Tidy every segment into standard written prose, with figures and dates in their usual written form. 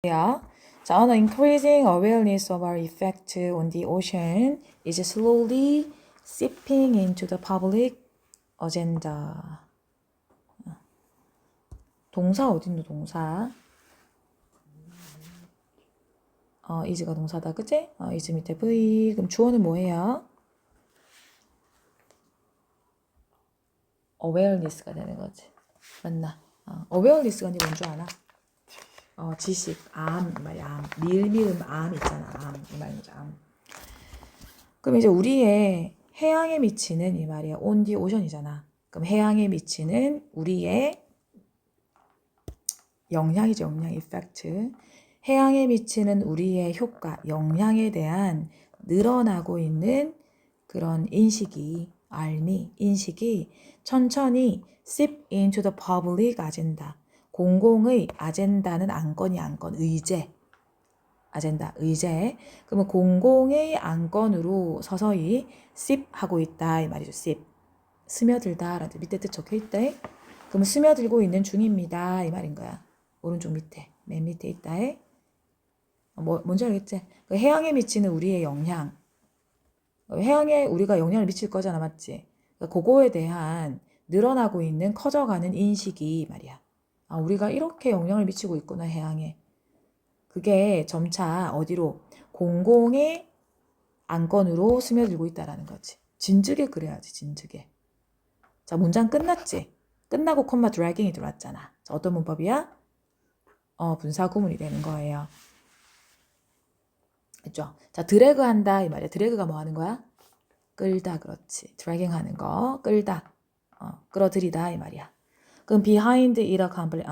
자, an increasing awareness of our effect on the ocean is slowly seeping into the public agenda. 동사 어딨노, 동사? is가 동사다, 그치? is 밑에 V. 그럼 주어는 뭐예요? awareness가 되는 거지. 맞나? awareness가 뭔 줄 아나? 지식, 암, 이 말이야, 암. 밀미음 암 있잖아, 암. 이 말이죠, 암. 그럼 이제 우리의 해양에 미치는 이 말이야, on the ocean이잖아. 그럼 해양에 미치는 우리의 영향이죠, 영향, effect. 해양에 미치는 우리의 효과, 영향에 대한 늘어나고 있는 그런 인식이, 알미, 인식이 천천히 seep into the public agenda. 공공의 아젠다는 안건, 의제. 아젠다, 의제. 그러면 공공의 안건으로 서서히 seep하고 있다 이 말이죠. seep. 스며들다 라는 밑에 뜻 적혀 있다. 그러면 스며들고 있는 중입니다 이 말인 거야. 오른쪽 밑에, 맨 밑에 있다. 뭔지 알겠지? 그 해양에 미치는 우리의 영향. 해양에 우리가 영향을 미칠 거잖아, 맞지? 그러니까 그거에 대한 늘어나고 있는 커져가는 인식이 말이야. 우리가 이렇게 영향을 미치고 있구나, 해양에. 그게 점차 어디로? 공공의 안건으로 스며들고 있다라는 거지. 진즉에 그래야지, 진즉에. 자, 문장 끝났지? 끝나고 콤마 드래깅이 들어왔잖아. 자, 어떤 문법이야? 분사 구문이 되는 거예요. 그죠? 자, 드래그 한다 이 말이야. 드래그가 뭐 하는 거야? 끌다, 그렇지. 드래깅 하는 거, 끌다. 끌어들이다 이 말이야. 그럼 behind it accomplish.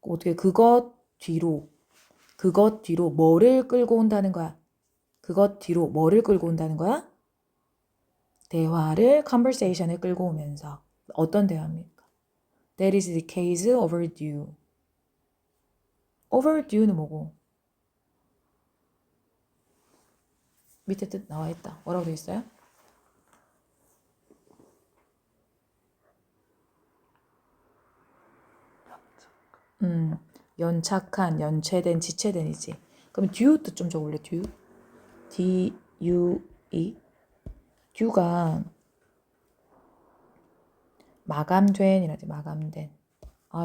어떻게 그것 뒤로 뭐를 끌고 온다는 거야? 그것 뒤로 뭐를 끌고 온다는 거야? 대화를, conversation을 끌고 오면서. 어떤 대화입니까? That is the case overdue. overdue는 뭐고? 밑에 뜻 나와 있다. 뭐라고 돼 있어요? 연착한, 연체된, 지체된이지. 그럼 due 뜻 좀 적을래, due? D-U-E. due가 마감된 이라지, 마감된.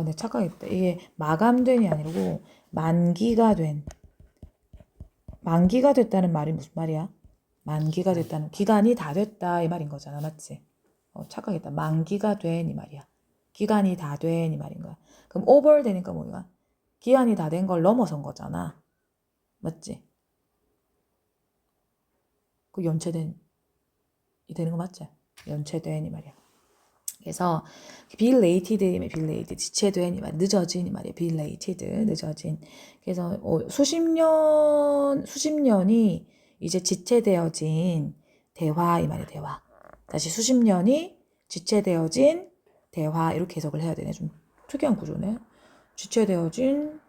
내 착각했다. 이게 마감된이 아니고 만기가 된. 만기가 됐다는 말이 무슨 말이야? 만기가 됐다는, 기간이 다 됐다 이 말인 거잖아, 맞지? 착각했다. 만기가 된 이 말이야. 기간이 다 된 이 말인 거야. 그럼 over 되니까 뭐야? 기한이 다 된 걸 넘어선 거잖아. 맞지? 그 연체된 이 되는 거 맞지? 연체된 이 말이야. 그래서 belated, 지체된 이 말, 늦어진 이 말이야. belated, 늦어진. 그래서 수십 년이 이제 지체되어진 대화 이 말이야. 대화. 다시 수십 년이 지체되어진 대화 이렇게 해석을 해야 되네. 좀 특이한 구조네. 지체되어진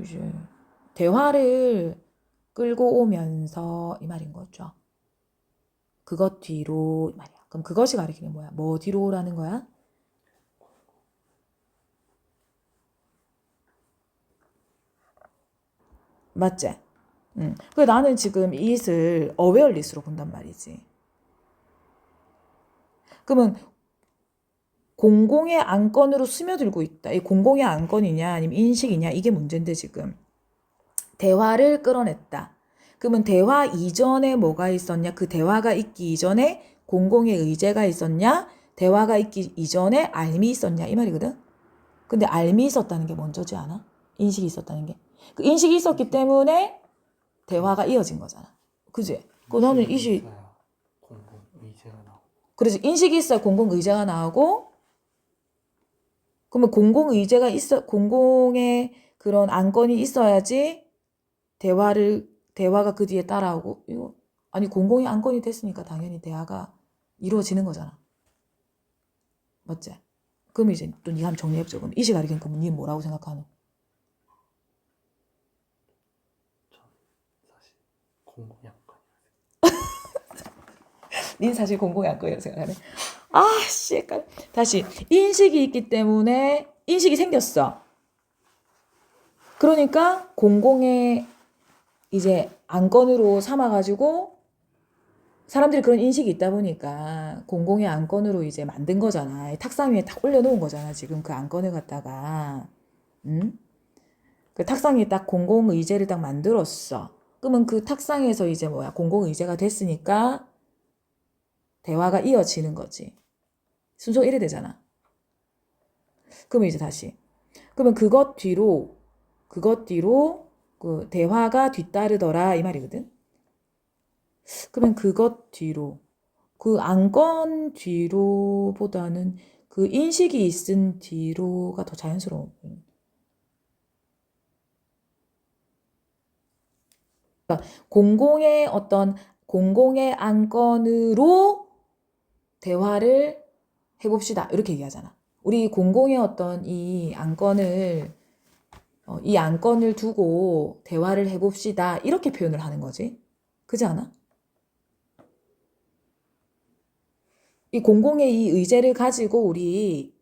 이제 대화를 끌고 오면서 이 말인 거죠. 그것 뒤로 이 말이야. 그럼 그것이 가리키는 뭐야? 뭐 뒤로라는 거야? 맞지? 그래 나는 지금 it을 awareness로 본단 말이지. 그러면 공공의 안건으로 스며들고 있다. 이 공공의 안건이냐 아니면 인식이냐 이게 문제인데 지금. 대화를 끌어냈다. 그러면 대화 이전에 뭐가 있었냐? 그 대화가 있기 이전에 공공의 의제가 있었냐? 대화가 있기 이전에 알미 있었냐? 이 말이거든. 근데 알미 있었다는 게 먼저지 않아? 인식이 있었다는 게. 그 인식이 있었기 때문에 대화가 이어진 거잖아. 그지? 그 나는 인식 공공 의제가 나오고. 그래서 인식이 있어야 공공 의제가 나오고 그러면 공공 의제가 있어 공공의 그런 안건이 있어야지 대화가 그 뒤에 따라오고 이거 아니 공공의 안건이 됐으니까 당연히 대화가 이루어지는 거잖아. 맞지? 그럼 이제 또 네가 한번 정리해보자. 그럼 이식 가리키는 그럼 네 뭐라고 생각하노? 사실 공공이 안건이야. 닌 사실 공공의 안건이라고 생각하네. 씨, 다시 인식이 있기 때문에 인식이 생겼어. 그러니까 공공의 이제 안건으로 삼아가지고 사람들이 그런 인식이 있다 보니까 공공의 안건으로 이제 만든 거잖아. 탁상 위에 딱 올려놓은 거잖아. 지금 그 안건을 갖다가. 응? 그 탁상에 딱 공공의제를 딱 만들었어. 그러면 그 탁상에서 이제 뭐야? 공공의제가 됐으니까 대화가 이어지는 거지. 순서가 이래 되잖아. 그러면 이제 다시. 그러면 그것 뒤로 그 대화가 뒤따르더라 이 말이거든. 그러면 그것 뒤로 그 안건 뒤로보다는 그 인식이 있은 뒤로가 더 자연스러워. 그러니까 공공의 안건으로 대화를 해봅시다. 이렇게 얘기하잖아. 우리 공공의 어떤 이 안건을 두고 대화를 해봅시다. 이렇게 표현을 하는 거지. 그지 않아? 이 공공의 이 의제를 가지고 우리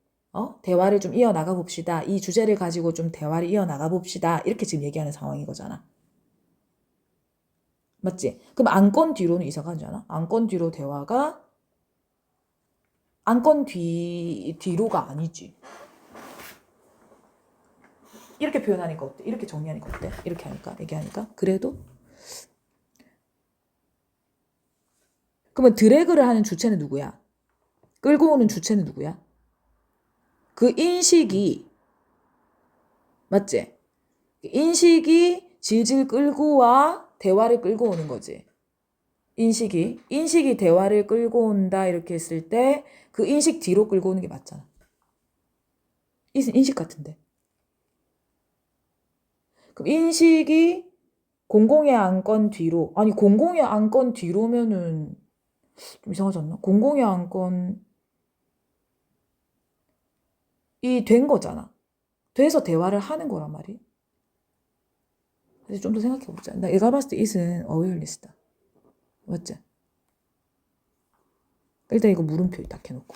대화를 좀 이어나가 봅시다. 이 주제를 가지고 좀 대화를 이어나가 봅시다. 이렇게 지금 얘기하는 상황인 거잖아. 맞지? 그럼 안건 뒤로는 이사가 아니잖아. 안건 뒤로 대화가 안건 뒤로가 아니지. 이렇게 표현하니까 어때? 이렇게 정리하니까 어때? 이렇게 하니까 얘기하니까 그래도 그러면 드래그를 하는 주체는 누구야? 끌고 오는 주체는 누구야? 그 인식이 맞지? 인식이 질질 끌고 와 대화를 끌고 오는 거지. 인식이 대화를 끌고 온다 이렇게 했을 때 그 인식 뒤로 끌고 오는 게 맞잖아. 인식 같은데. 그럼 인식이 공공의 안건 뒤로 아니 공공의 안건 뒤로면은 좀 이상하지 않나? 공공의 안건이 된 거잖아. 돼서 대화를 하는 거란 말이. 그래서 좀 더 생각해 보자. 내가 봤을 때 it은 awareness다. 맞지? 일단 이거 물음표 딱 해놓고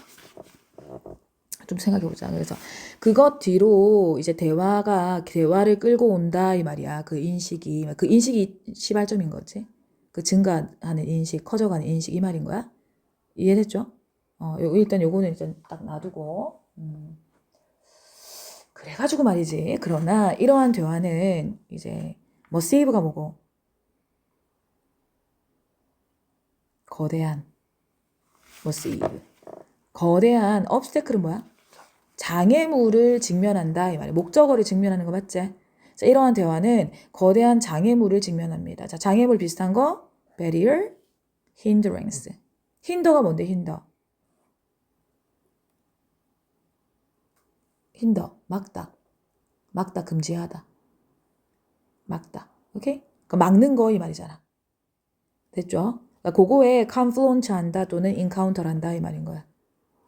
좀 생각해 보자. 그래서 그것 뒤로 이제 대화를 끌고 온다 이 말이야. 그 인식이 시발점인 거지. 그 증가하는 인식, 커져가는 인식 이 말인 거야. 이해됐죠? 일단 요거는 일단 딱 놔두고. 그래가지고 말이지. 그러나 이러한 대화는 이제 뭐 세이브가 뭐고 거대한 뭐 세이브 거대한 obstacle은 뭐야? 장애물을 직면한다 이 말이야. 목적어를 직면하는 거 맞지? 자, 이러한 대화는 거대한 장애물을 직면합니다. 자, 장애물 비슷한 거 barrier, hindrance. 힌더가 뭔데 힌더? 막다, 금지하다. 막다. 오케이? 그러니까 막는 거 이 말이잖아. 됐죠? 그러니까 그거에 confront 한다 또는 encounter 한다 이 말인 거야.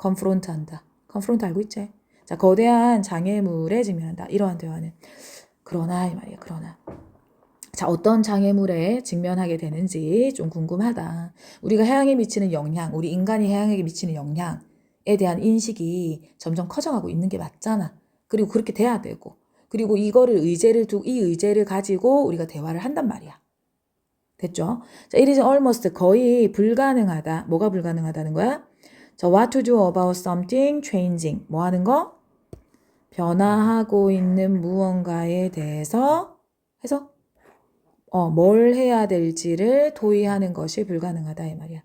confront 한다. confront 알고 있지? 자, 거대한 장애물에 직면한다. 이러한 대화는. 그러나 이 말이야. 그러나. 자, 어떤 장애물에 직면하게 되는지 좀 궁금하다. 우리가 해양에 미치는 영향, 우리 인간이 해양에게 미치는 영향에 대한 인식이 점점 커져가고 있는 게 맞잖아. 그리고 그렇게 돼야 되고. 그리고 이 의제를 가지고 우리가 대화를 한단 말이야. 됐죠? 자, it is almost 거의 불가능하다. 뭐가 불가능하다는 거야? 자, what to do about something changing. 뭐 하는 거? 변화하고 있는 무언가에 대해서 해서 뭘 해야 될지를 토의하는 것이 불가능하다 이 말이야.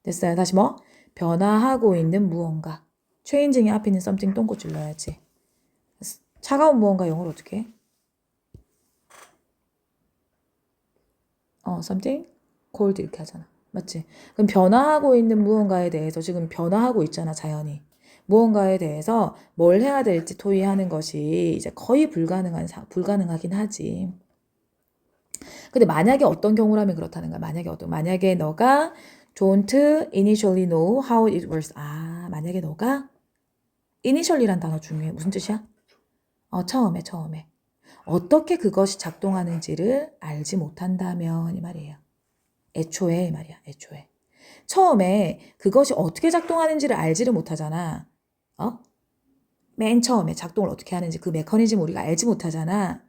됐어요? 다시 뭐? 변화하고 있는 무언가. changing이 앞에 있는 something 똥꼬 넣어야지. 차가운 무언가 영어로 어떻게 해? something cold 이렇게 하잖아. 맞지? 그럼 변화하고 있는 무언가에 대해서 지금 변화하고 있잖아, 자연이. 무언가에 대해서 뭘 해야 될지 토의하는 것이 이제 거의 불가능하긴 하지. 근데 만약에 어떤 경우라면 그렇다는 거야. 만약에 너가 don't initially know how it works. 만약에 너가 initially란 단어 중요해. 무슨 뜻이야? 처음에. 어떻게 그것이 작동하는지를 알지 못한다면 이 말이에요. 애초에 이 말이야. 애초에. 처음에 그것이 어떻게 작동하는지를 알지를 못하잖아. 맨 처음에 작동을 어떻게 하는지 그 메커니즘을 우리가 알지 못하잖아.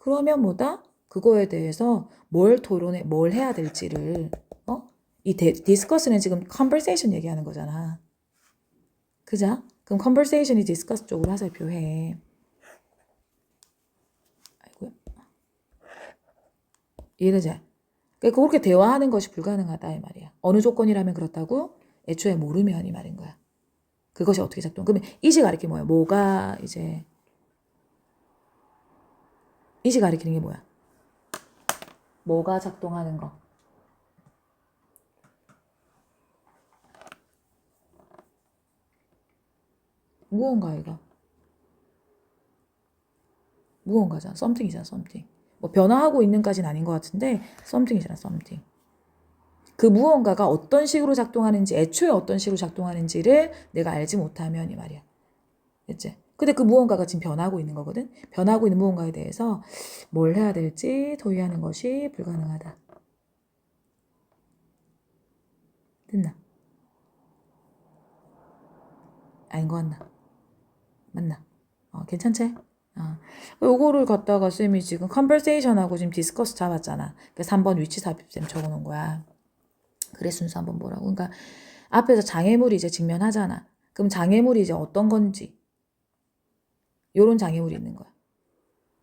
그러면 뭐다? 그거에 대해서 뭘 토론해, 뭘 해야 될지를, 이 discuss는 지금 conversation 얘기하는 거잖아. 그죠? 그럼 conversation이 discuss 쪽으로 화살표해. 아이고야. 이해되지? 그러니까 그렇게 대화하는 것이 불가능하다 이 말이야. 어느 조건이라면 그렇다고? 애초에 모르면 이 말인 거야. 그것이 어떻게 작동? 그러면 이시 가리키는 뭐야? 뭐가 이제 이시 가리키는 게 뭐야? 뭐가 작동하는 거? 무언가 이거. 무언가잖아. something이잖아. something. 뭐 변화하고 있는까지는 아닌 것 같은데 something이잖아. something. 그 무언가가 어떤 식으로 작동하는지 애초에 어떤 식으로 작동하는지를 내가 알지 못하면 이 말이야. 됐지? 근데 그 무언가가 지금 변하고 있는 거거든. 변하고 있는 무언가에 대해서 뭘 해야 될지 토의하는 것이 불가능하다. 됐나? 아닌 것 같나? 맞나? 괜찮지? 요거를 갖다가 쌤이 지금 컨버세이션하고 지금 디스커스 잡았잖아. 그래서 3번 위치 삽입 쌤 적어놓은 거야. 그래 순서 한번 보라고. 그러니까 앞에서 장애물이 이제 직면하잖아. 그럼 장애물이 이제 어떤 건지 요런 장애물이 있는 거야.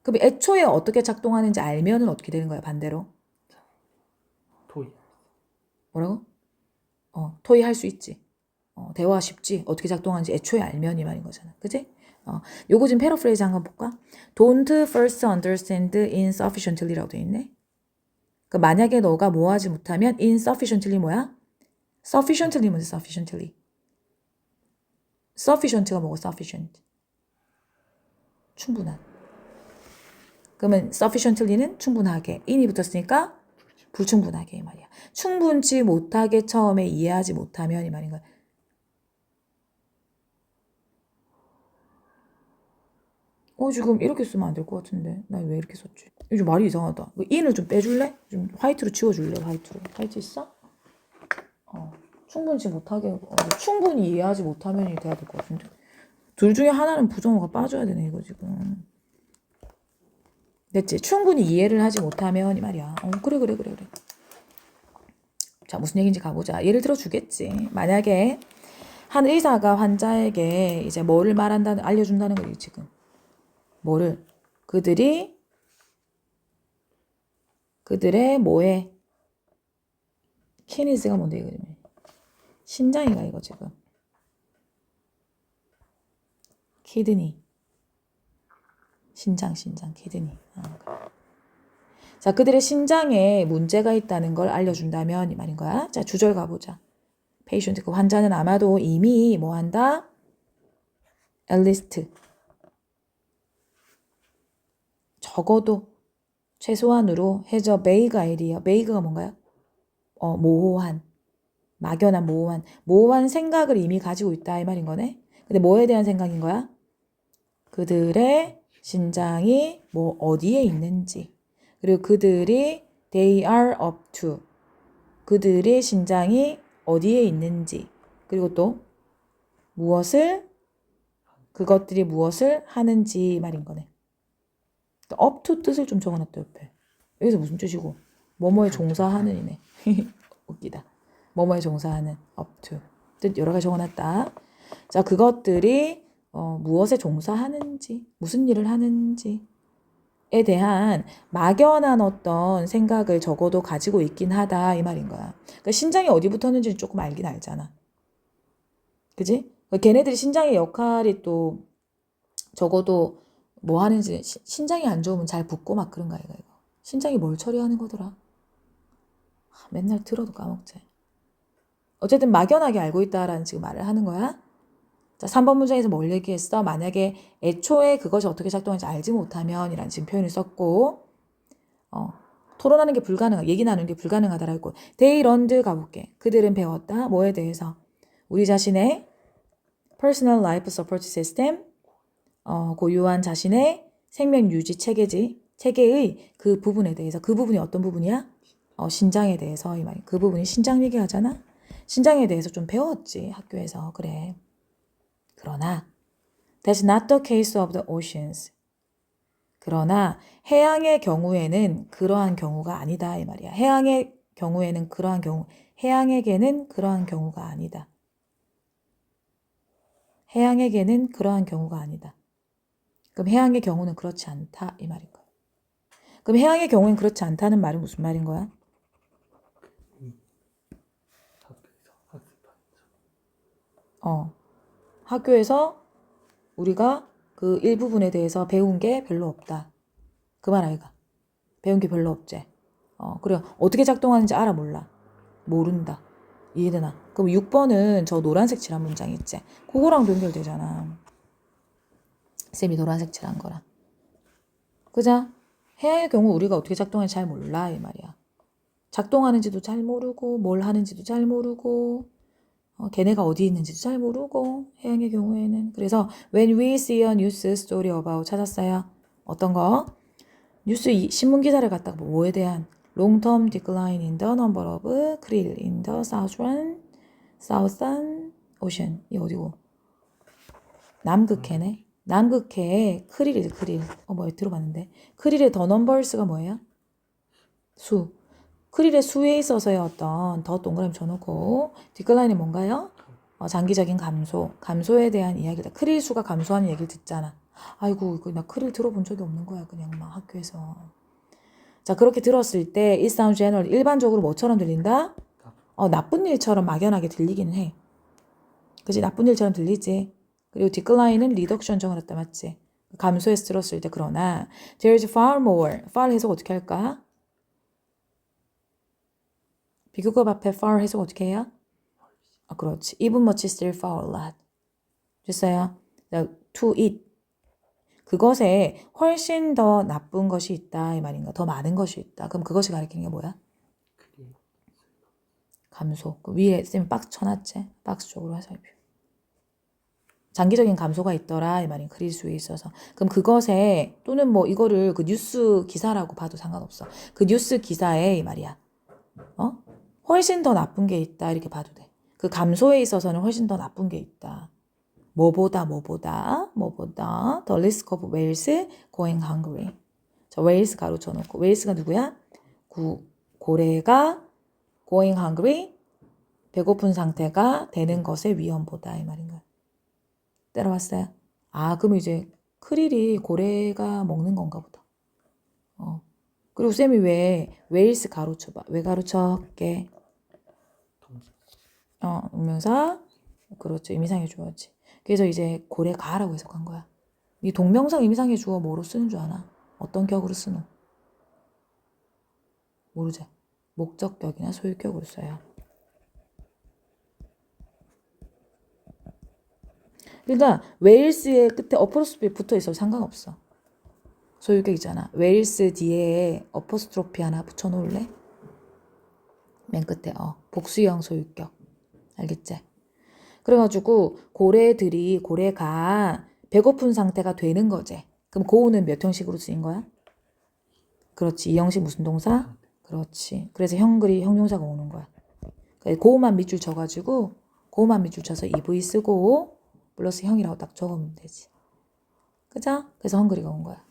그럼 애초에 어떻게 작동하는지 알면은 어떻게 되는 거야 반대로? 토의. 뭐라고? 토의할 수 있지. 대화 쉽지. 어떻게 작동하는지 애초에 알면 이 말인 거잖아. 그지? 요거 지금 패러프레이즈 한번 볼까? Don't first understand insufficiently라고 돼 있네. 그 만약에 너가 뭐 하지 못하면 insufficiently 뭐야? sufficiently 뭐지? sufficiently. sufficient가 뭐고? sufficient. 충분한. 그러면 sufficiently는 충분하게. in이 붙었으니까 불충분하게 이 말이야. 충분치 못하게 처음에 이해하지 못하면 이 말인 거야. 지금 이렇게 쓰면 안 될 것 같은데. 나 왜 이렇게 썼지? 이거 좀 말이 이상하다. in을 좀 빼줄래? 좀 화이트로 지워줄래? 화이트로. 화이트 있어? 충분치 못하게, 충분히 이해하지 못하면이 돼야 될 것 같은데. 둘 중에 하나는 부정어가 빠져야 되네, 이거 지금. 됐지? 충분히 이해를 하지 못하면 이 말이야. 그래. 자, 무슨 얘기인지 가보자. 예를 들어 주겠지. 만약에 한 의사가 환자에게 이제 뭐를 알려준다는 거지, 지금. 뭐를? 그들의 뭐에? 키니스가 뭔데, 이거? 신장이가 이거 지금. 키드니. 신장, 키드니. 자, 그들의 신장에 문제가 있다는 걸 알려준다면 이 말인 거야. 자, 주절 가보자. patient, 그 환자는 아마도 이미 뭐 한다? at least. 적어도 최소한으로 has a vague idea. vague가 뭔가요? 모호한, 막연한 모호한 생각을 이미 가지고 있다 이 말인 거네. 근데 뭐에 대한 생각인 거야? 그들의 신장이 뭐 어디에 있는지, 그리고 그들이 they are up to, 그들의 신장이 어디에 있는지, 그리고 또 그것들이 무엇을 하는지 말인 거네. up to 뜻을 좀 적어놨다 옆에. 여기서 무슨 뜻이고? 뭐뭐에 종사하는 이네. 웃기다. 뭐뭐에 종사하는 up to. 뜻 여러 가지 적어놨다. 자, 그것들이 무엇에 종사하는지, 무슨 일을 하는지에 대한 막연한 어떤 생각을 적어도 가지고 있긴 하다 이 말인 거야. 그러니까 신장이 어디 붙었는지는 조금 알긴 알잖아. 그지? 그러니까 걔네들이 신장의 역할이 또 적어도 뭐 하는지, 신장이 안 좋으면 잘 붓고 막 그런가 이거. 신장이 뭘 처리하는 거더라? 맨날 들어도 까먹지. 어쨌든 막연하게 알고 있다라는 지금 말을 하는 거야. 자, 3번 문장에서 뭘 얘기했어? 만약에 애초에 그것이 어떻게 작동하는지 알지 못하면 이라는 지금 표현을 썼고, 토론하는 게 얘기 나누는 게 불가능하다라고 했고, they learned 가볼게. 그들은 배웠다. 뭐에 대해서? 우리 자신의 personal life support system, 고유한 자신의 생명 유지 체계의 그 부분에 대해서. 그 부분이 어떤 부분이야? 신장에 대해서 이 말이. 그 부분이 신장 얘기하잖아. 신장에 대해서 좀 배웠지 학교에서. 그래. 그러나 that's not the case of the oceans. 그러나 해양의 경우에는 그러한 경우가 아니다 이 말이야. 해양의 경우에는 그러한 경우, 해양에게는 그러한 경우가 아니다. 해양에게는 그러한 경우가 아니다. 그럼 해양의 경우는 그렇지 않다 이 말인 거야. 그럼 해양의 경우는 그렇지 않다는 말은 무슨 말인 거야? 학교에서 학습하는 학교에서 우리가 그 일부분에 대해서 배운 게 별로 없다. 그 말 아이가. 배운 게 별로 없지. 그래. 어떻게 작동하는지 알아 몰라. 모른다. 이해되나? 그럼 6번은 저 노란색 칠한 문장 있지. 그거랑도 연결되잖아. 쌤이 노란색 칠한 거랑. 그자? 해양의 경우 우리가 어떻게 작동하는지 잘 몰라 이 말이야. 작동하는지도 잘 모르고 뭘 하는지도 잘 모르고 걔네가 어디 있는지도 잘 모르고 해양의 경우에는. 그래서 when we see a news story about 찾았어요. 어떤 거? 뉴스 신문 기사를 갖다가 뭐에 대한 long-term decline in the number of krill in the southern ocean. 이 어디고? 남극해네. 남극해에 크릴이지 크릴. 뭐야 들어봤는데. 크릴의 the numbers가 뭐예요? 수. 크릴의 수에 있어서의 어떤 더 동그라미 쳐놓고 디클라인이 뭔가요? 장기적인 감소. 감소에 대한 이야기다. 크릴 수가 감소하는 얘기를 듣잖아. 아이고 나 크릴 들어본 적이 없는 거야. 그냥 막 학교에서. 자 그렇게 들었을 때 it sounds general. 일반적으로 뭐처럼 들린다? 나쁜 일처럼 막연하게 들리기는 해. 그치? 나쁜 일처럼 들리지. 그리고 decline은 reduction 정을 했다 맞지? 감소해서 들었을 때 그러나 there's far more. far 해석 어떻게 할까? 비교급 앞에 far 해석 어떻게 해요? 그렇지. even much still far a lot. 됐어요? to it. 그것에 훨씬 더 나쁜 것이 있다 이 말인가? 더 많은 것이 있다. 그럼 그것이 가리키는 게 뭐야? 감소. 그 위에 쌤이 박스 쳐놨지? 박스 쪽으로 화살표. 장기적인 감소가 있더라 이 말인 크릴 수에 있어서. 그럼 그것에 또는 뭐 이거를 그 뉴스 기사라고 봐도 상관없어. 그 뉴스 기사에 이 말이야. 훨씬 더 나쁜 게 있다 이렇게 봐도 돼. 그 감소에 있어서는 훨씬 더 나쁜 게 있다. 뭐보다 the risk of whales going hungry. 저 whales 가로쳐 놓고 whales가 누구야? 고래가 going hungry 배고픈 상태가 되는 것의 위험보다 이 말인가요? 따라왔어요? 그럼 이제 크릴이 고래가 먹는 건가 보다. 그리고 쌤이 왜 웨일스 가로쳐봐. 왜 가로쳐게? 동명사. 그렇죠. 의미상의 주어지. 그래서 이제 고래가라고 해석한 거야. 이 동명사 의미상의 주어 뭐로 쓰는 줄 아나? 어떤 격으로 쓰노? 모르지? 목적격이나 소유격으로 써요. 그러니까 웨일스의 끝에 어퍼스트로피 붙어 있어도 상관없어. 소유격 있잖아. 웨일스 뒤에 어퍼스트로피 하나 붙여 놓을래? 맨 끝에 복수형 소유격. 알겠지? 그래가지고 고래가 배고픈 상태가 되는 거지. 그럼 고우는 몇 형식으로 쓰인 거야? 그렇지. 이 형식 무슨 동사? 그렇지. 그래서 형용사가 오는 거야. 고우만 밑줄 쳐가지고 고우만 밑줄 쳐서 EV 쓰고 플러스 형이라고 딱 적으면 되지. 그죠? 그래서 헝그리가 온 거야.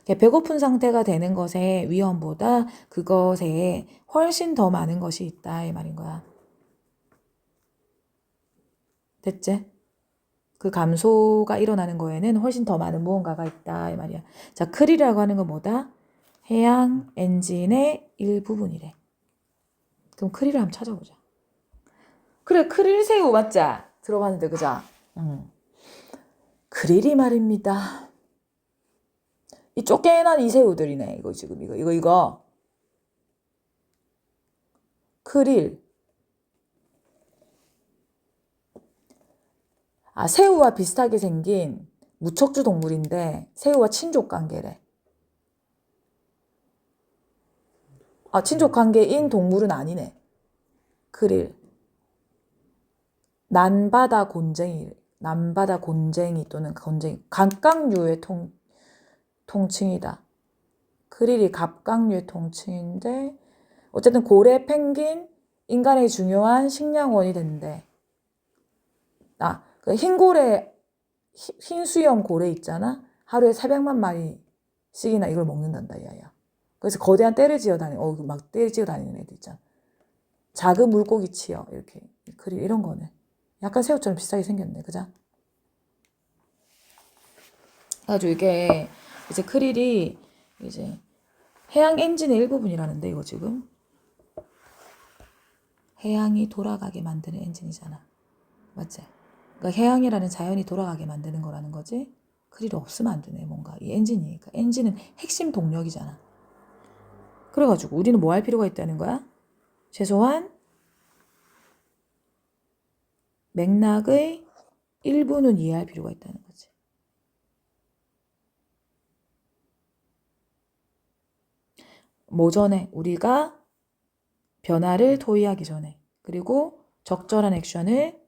배고픈 상태가 되는 것의 위험보다 그것에 훨씬 더 많은 것이 있다 이 말인 거야. 됐지? 그 감소가 일어나는 거에는 훨씬 더 많은 무언가가 있다 이 말이야. 자, 크릴이라고 하는 건 뭐다? 해양 엔진의 일부분이래. 그럼 크릴을 한번 찾아보자. 그래, 크릴 새우 맞자? 들어봤는데 그자? 크릴이 말입니다. 이 쪼개난 이 새우들이네. 이거 지금 이거. 크릴. 새우와 비슷하게 생긴 무척주 동물인데 새우와 친족 관계래. 친족 관계인 동물은 아니네. 크릴. 남바다 곤쟁이 또는 건쟁이. 갑각류의 통칭이다. 크릴이 갑각류의 통칭인데 어쨌든 고래, 펭귄, 인간의 중요한 식량원이 된대. 그 흰 수염 고래 있잖아. 하루에 400만 마리 씩이나 이걸 먹는단다 이야야. 그래서 거대한 떼를 지어 다니는 막 떼를 지어 다니는 애들 있잖아. 작은 물고기 치어 이렇게 크릴 이런 거는 약간 새우처럼 비슷하게 생겼네, 그죠? 그래가지고 이게 이제 크릴이 이제 해양 엔진의 일부분이라는데 이거 지금 해양이 돌아가게 만드는 엔진이잖아, 맞지? 그러니까 해양이라는 자연이 돌아가게 만드는 거라는 거지. 크릴이 없으면 안 되네, 뭔가 이 엔진이. 그러니까 엔진은 핵심 동력이잖아. 그래가지고 우리는 뭐 할 필요가 있다는 거야? 최소한 맥락의 일부는 이해할 필요가 있다는 거지. 뭐 전에 우리가 변화를 토의하기 전에 그리고 적절한 액션을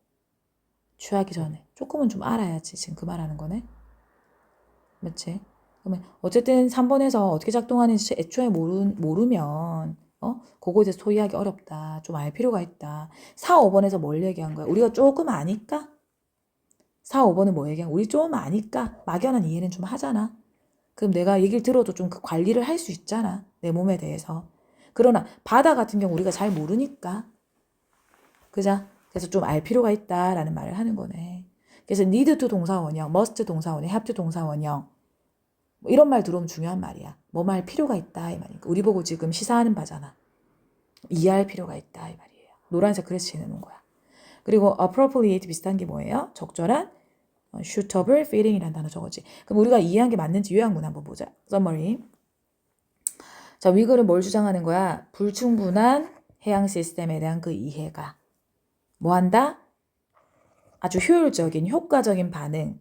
취하기 전에 조금은 좀 알아야지. 지금 그 말하는 거네. 맞지? 그러면 어쨌든 3번에서 어떻게 작동하는지 애초에 모르면 그거에 대해서 토의하기 어렵다. 좀 알 필요가 있다. 4, 5번에서 뭘 얘기한 거야? 우리가 조금 아니까? 4, 5번은 뭐 얘기한 거야? 우리 좀 아니까? 막연한 이해는 좀 하잖아. 그럼 내가 얘기를 들어도 좀 그 관리를 할 수 있잖아. 내 몸에 대해서. 그러나 바다 같은 경우 우리가 잘 모르니까. 그자? 그래서 좀 알 필요가 있다라는 말을 하는 거네. 그래서 need to 동사원형, must 동사원형, have to 동사원형 뭐 이런 말 들어오면 중요한 말이야. 뭐 말 필요가 있다 이 말이니까. 우리 보고 지금 시사하는 바잖아. 이해할 필요가 있다 이 말이에요. 노란색 그래서 지내는 거야. 그리고 appropriate 비슷한 게 뭐예요? 적절한 suitable fitting이라는 단어 저거지. 그럼 우리가 이해한 게 맞는지 요약문 한번 보자. summary. 자, 위글은 뭘 주장하는 거야? 불충분한 해양 시스템에 대한 그 이해가 뭐 한다? 아주 효율적인 효과적인 반응.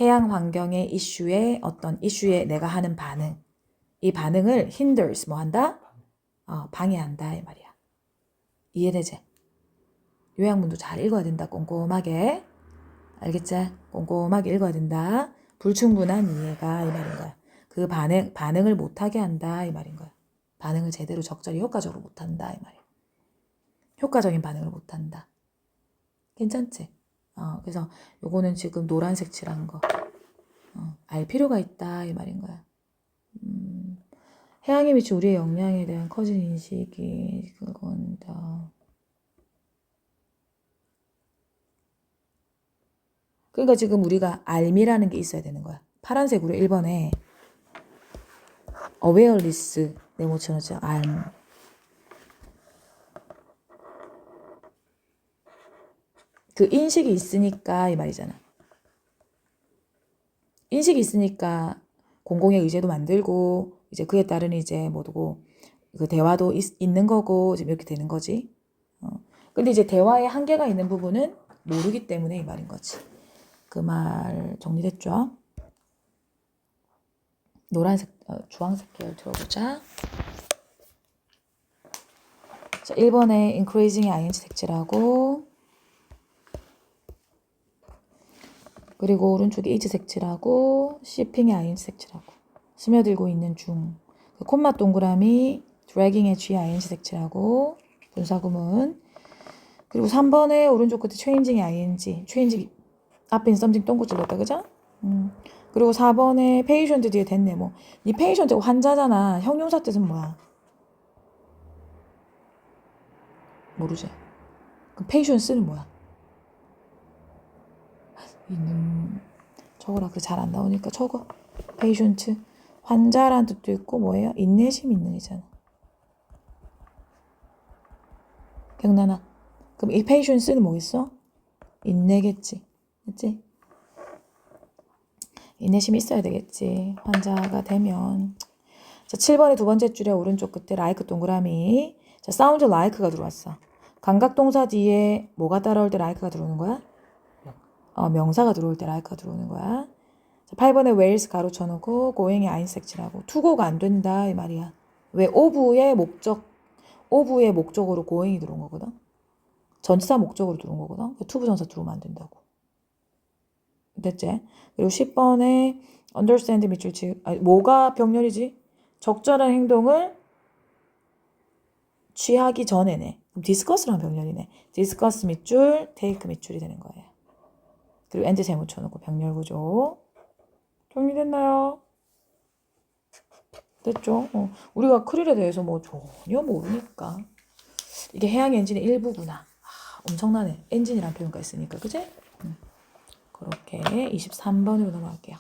해양 환경의 이슈에 어떤 이슈에 내가 하는 반응. 이 반응을 hinders 뭐 한다? 방해한다 이 말이야. 이해되지? 요약문도 잘 읽어야 된다. 꼼꼼하게. 알겠지? 꼼꼼하게 읽어야 된다. 불충분한 이해가 이 말인 거야. 그 반응을 못하게 한다 이 말인 거야. 반응을 제대로 적절히 효과적으로 못한다 이 말이야. 효과적인 반응을 못한다. 괜찮지? 그래서 요거는 지금 노란색 칠한 거. 알 필요가 있다 이 말인 거야. 해양에 미친 우리의 역량에 대한 커진 인식이 그건 다. 그러니까 지금 우리가 알미라는 게 있어야 되는 거야. 파란색으로 1번에 awareness 네모 쳐놓자. 알. 그 인식이 있으니까 이 말이잖아. 인식이 있으니까 공공의 의제도 만들고 이제 그에 따른 이제 뭐고 그 대화도 있는 거고 지금 이렇게 되는 거지. 근데 이제 대화에 한계가 있는 부분은 모르기 때문에 이 말인 거지. 그 말 정리됐죠? 노란색, 주황색 계열 들어보자. 자, 1번에 increasing의 ing 색칠하고 그리고 오른쪽에 is 색칠하고 shipping의 ing 색칠하고 스며들고 있는 중 그 콤마 동그라미 dragging의 ing 색칠하고 분사구문 그리고 3번에 오른쪽 끝에 changing의 change 앞에 있는 something 똥구 찔렀다 그죠? 그리고 4번에 patient 뒤에 됐네 뭐. 이 patient가 환자잖아. 형용사 뜻은 뭐야? 모르지? 그럼 patient는 뭐야? 적어라. 그 잘 안 나오니까 적어. patient 환자란 뜻도 있고 뭐예요? 인내심 있는 이잖아. 기억나나? 그럼 이 patient는 뭐겠어? 인내겠지. 그치? 인내심이 있어야 되겠지. 환자가 되면. 자, 7번의 두 번째 줄에 오른쪽 끝에 like 동그라미. 자, sound like가 들어왔어. 감각동사 뒤에 뭐가 따라올 때 like가 들어오는 거야? 명사가 들어올 때 like가 들어오는 거야. 자, 8번에 where's 가로 쳐놓고 going의 ing 색칠하고 투고가 안 된다 이 말이야. 왜? 오브의 목적으로 going이 들어온 거거든. 전치사 목적으로 들어온 거거든. 투부정사 들어오면 안 된다고. 됐지? 그리고 10번에 understand 밑줄 뭐가 병렬이지? 적절한 행동을 취하기 전에네. 그럼 discuss랑 병렬이네. discuss 밑줄, take 밑줄이 되는 거예요. 그리고 end 세모 쳐놓고 병렬 구조. 정리됐나요? 됐죠? 우리가 크릴에 대해서 뭐 전혀 모르니까 이게 해양 엔진의 일부구나. 엄청나네. 엔진이라는 표현가 있으니까, 그지? 그렇게 23번으로 넘어갈게요.